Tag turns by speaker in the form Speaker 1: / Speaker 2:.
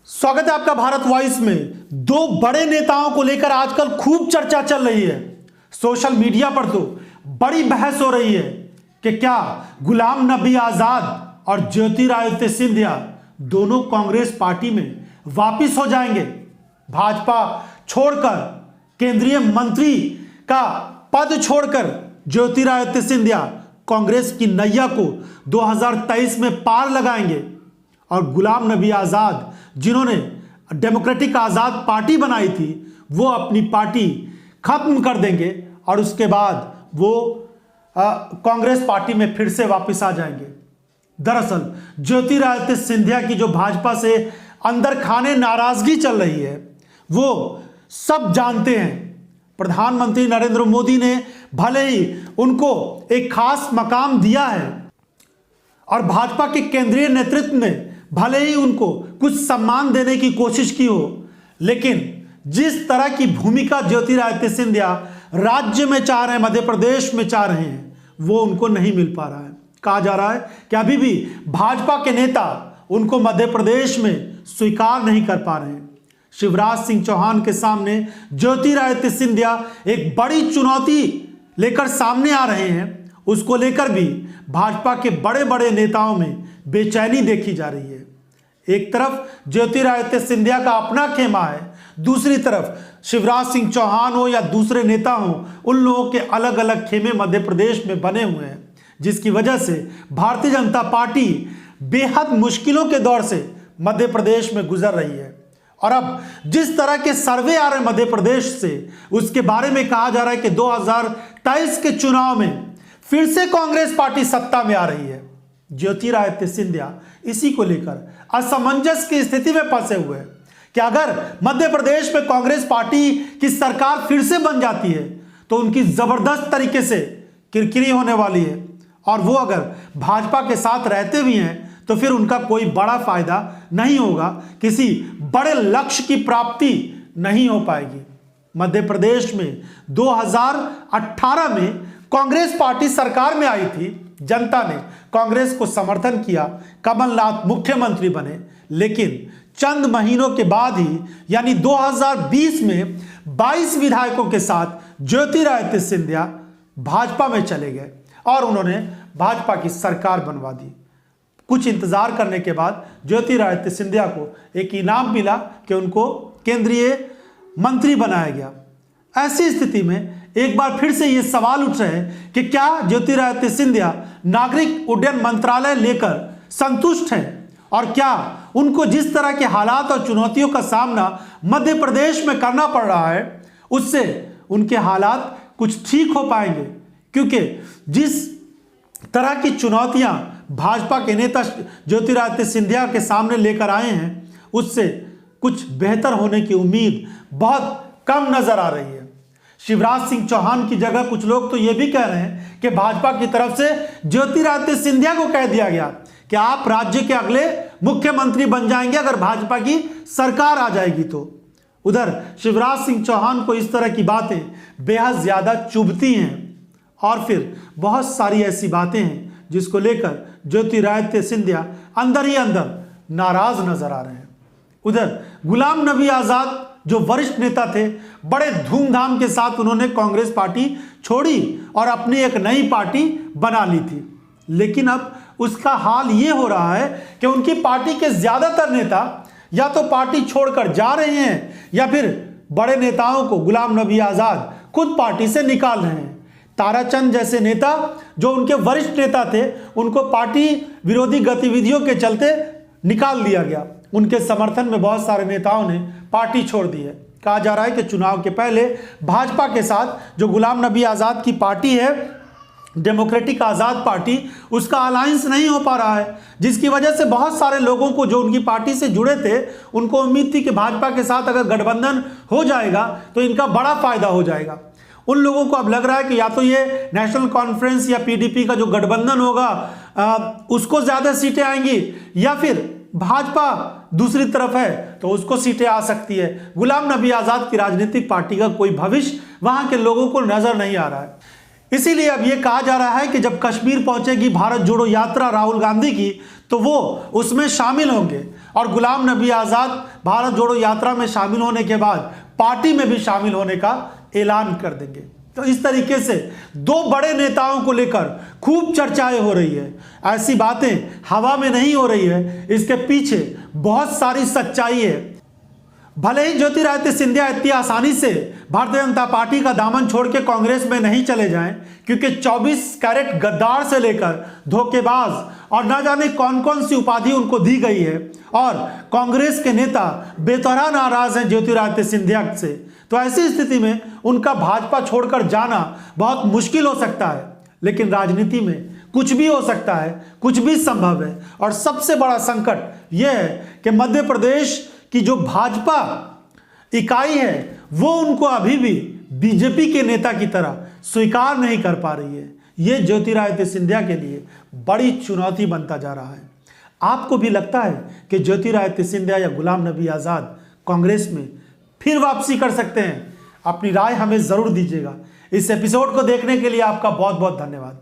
Speaker 1: स्वागत है आपका भारत वॉइस में। दो बड़े नेताओं को लेकर आजकल खूब चर्चा चल रही है। सोशल मीडिया पर तो बड़ी बहस हो रही है कि क्या गुलाम नबी आजाद और ज्योतिरादित्य सिंधिया दोनों कांग्रेस पार्टी में वापिस हो जाएंगे। भाजपा छोड़कर केंद्रीय मंत्री का पद छोड़कर ज्योतिरादित्य सिंधिया कांग्रेस की नैया को 2023 में पार लगाएंगे और गुलाम नबी आजाद जिन्होंने डेमोक्रेटिक आजाद पार्टी बनाई थी वो अपनी पार्टी खत्म कर देंगे और उसके बाद वो कांग्रेस पार्टी में फिर से वापस आ जाएंगे। दरअसल ज्योतिरादित्य सिंधिया की जो भाजपा से अंदर खाने नाराजगी चल रही है वो सब जानते हैं। प्रधानमंत्री नरेंद्र मोदी ने भले ही उनको एक खास मकाम दिया है और भाजपा के केंद्रीय नेतृत्व ने भले ही उनको कुछ सम्मान देने की कोशिश की हो, लेकिन जिस तरह की भूमिका ज्योतिरादित्य सिंधिया राज्य में चाह रहे हैं, मध्य प्रदेश में चाह रहे हैं, वो उनको नहीं मिल पा रहा है। कहा जा रहा है कि अभी भी भाजपा के नेता उनको मध्य प्रदेश में स्वीकार नहीं कर पा रहे हैं। शिवराज सिंह चौहान के सामने ज्योतिरादित्य सिंधिया एक बड़ी चुनौती लेकर सामने आ रहे हैं। उसको लेकर भी भाजपा के बड़े बड़े नेताओं में बेचैनी देखी जा रही है। एक तरफ ज्योतिरादित्य सिंधिया का अपना खेमा है, दूसरी तरफ शिवराज सिंह चौहान हो या दूसरे नेता हो, उन लोगों के अलग अलग खेमे मध्य प्रदेश में बने हुए हैं, जिसकी वजह से भारतीय जनता पार्टी बेहद मुश्किलों के दौर से मध्य प्रदेश में गुजर रही है। और अब जिस तरह के सर्वे आ रहे हैं मध्य प्रदेश से, उसके बारे में कहा जा रहा है कि 2023 के चुनाव में फिर से कांग्रेस पार्टी सत्ता में आ रही है। ज्योतिरादित्य सिंधिया इसी को लेकर असमंजस की स्थिति में फंसे हुए हैं कि अगर मध्य प्रदेश में कांग्रेस पार्टी की सरकार फिर से बन जाती है तो उनकी जबरदस्त तरीके से किरकिरी होने वाली है और वो अगर भाजपा के साथ रहते भी हैं तो फिर उनका कोई बड़ा फायदा नहीं होगा, किसी बड़े लक्ष्य की प्राप्ति नहीं हो पाएगी। मध्य प्रदेश में 2018 में कांग्रेस पार्टी सरकार में आई थी, जनता ने कांग्रेस को समर्थन किया, कमलनाथ मुख्यमंत्री बने, लेकिन चंद महीनों के बाद ही यानी 2020 में 22 विधायकों के साथ ज्योतिरादित्य सिंधिया भाजपा में चले गए और उन्होंने भाजपा की सरकार बनवा दी। कुछ इंतजार करने के बाद ज्योतिरादित्य सिंधिया को एक इनाम मिला कि उनको केंद्रीय मंत्री बनाया गया। ऐसी स्थिति में एक बार फिर से ये सवाल उठ रहे हैं कि क्या ज्योतिरादित्य सिंधिया नागरिक उड्डयन मंत्रालय लेकर संतुष्ट हैं और क्या उनको जिस तरह के हालात और चुनौतियों का सामना मध्य प्रदेश में करना पड़ रहा है उससे उनके हालात कुछ ठीक हो पाएंगे, क्योंकि जिस तरह की चुनौतियां भाजपा के नेता ज्योतिरादित्य सिंधिया के सामने लेकर आए हैं उससे कुछ बेहतर होने की उम्मीद बहुत कम नजर आ रही है। शिवराज सिंह चौहान की जगह कुछ लोग तो यह भी कह रहे हैं कि भाजपा की तरफ से ज्योतिरादित्य सिंधिया को कह दिया गया कि आप राज्य के अगले मुख्यमंत्री बन जाएंगे अगर भाजपा की सरकार आ जाएगी तो। उधर शिवराज सिंह चौहान को इस तरह की बातें बेहद ज्यादा चुभती हैं और फिर बहुत सारी ऐसी बातें हैं जिसको लेकर ज्योतिरादित्य सिंधिया अंदर ही अंदर नाराज नजर आ रहे हैं। उधर गुलाम नबी आजाद जो वरिष्ठ नेता थे, बड़े धूमधाम के साथ उन्होंने कांग्रेस पार्टी छोड़ी और अपनी एक नई पार्टी बना ली थी, लेकिन अब उसका हाल ये हो रहा है कि उनकी पार्टी के ज्यादातर नेता या तो पार्टी छोड़कर जा रहे हैं या फिर बड़े नेताओं को गुलाम नबी आजाद खुद पार्टी से निकाल रहे हैं। ताराचंद जैसे नेता जो उनके वरिष्ठ नेता थे उनको पार्टी विरोधी गतिविधियों के चलते निकाल दिया गया। उनके समर्थन में बहुत सारे नेताओं ने पार्टी छोड़ दी है। कहा जा रहा है कि चुनाव के पहले भाजपा के साथ जो गुलाम नबी आजाद की पार्टी है, डेमोक्रेटिक आजाद पार्टी, उसका अलायंस नहीं हो पा रहा है, जिसकी वजह से बहुत सारे लोगों को जो उनकी पार्टी से जुड़े थे उनको उम्मीद थी कि भाजपा के साथ अगर गठबंधन हो जाएगा तो इनका बड़ा फायदा हो जाएगा। उन लोगों को अब लग रहा है कि या तो ये नेशनल कॉन्फ्रेंस या पीडीपी का जो गठबंधन होगा उसको ज्यादा सीटें आएंगी या फिर भाजपा दूसरी तरफ है तो उसको सीटें आ सकती है। गुलाम नबी आजाद की राजनीतिक पार्टी का कोई भविष्य वहां के लोगों को नजर नहीं आ रहा है। इसीलिए अब यह कहा जा रहा है कि जब कश्मीर पहुंचेगी भारत जोड़ो यात्रा राहुल गांधी की, तो वो उसमें शामिल होंगे और गुलाम नबी आज़ाद भारत जोड़ो यात्रा में शामिल होने के बाद पार्टी में भी शामिल होने का ऐलान कर देंगे। तो इस तरीके से दो बड़े नेताओं को लेकर खूब चर्चाएं हो रही है। ऐसी बातें हवा में नहीं हो रही है, इसके पीछे बहुत सारी सच्चाई है। भले ही ज्योतिरादित्य सिंधिया इतनी आसानी से भारतीय जनता पार्टी का दामन छोड़ के कांग्रेस में नहीं चले जाएं, क्योंकि 24 कैरेट गद्दार से लेकर धोखेबाज और ना जाने कौन कौन सी उपाधि उनको दी गई है, और कांग्रेस के नेता बेतरह नाराज हैं ज्योतिरादित्य सिंधिया से। तो ऐसी स्थिति में उनका भाजपा छोड़कर जाना बहुत मुश्किल हो सकता है। लेकिन राजनीति में कुछ भी हो सकता है, कुछ भी संभव है। और सबसे बड़ा संकट यह है कि मध्य प्रदेश कि जो भाजपा इकाई है वो उनको अभी भी बीजेपी के नेता की तरह स्वीकार नहीं कर पा रही है। ये ज्योतिरादित्य सिंधिया के लिए बड़ी चुनौती बनता जा रहा है। आपको भी लगता है कि ज्योतिरादित्य सिंधिया या गुलाम नबी आज़ाद कांग्रेस में फिर वापसी कर सकते हैं? अपनी राय हमें ज़रूर दीजिएगा। इस एपिसोड को देखने के लिए आपका बहुत बहुत धन्यवाद।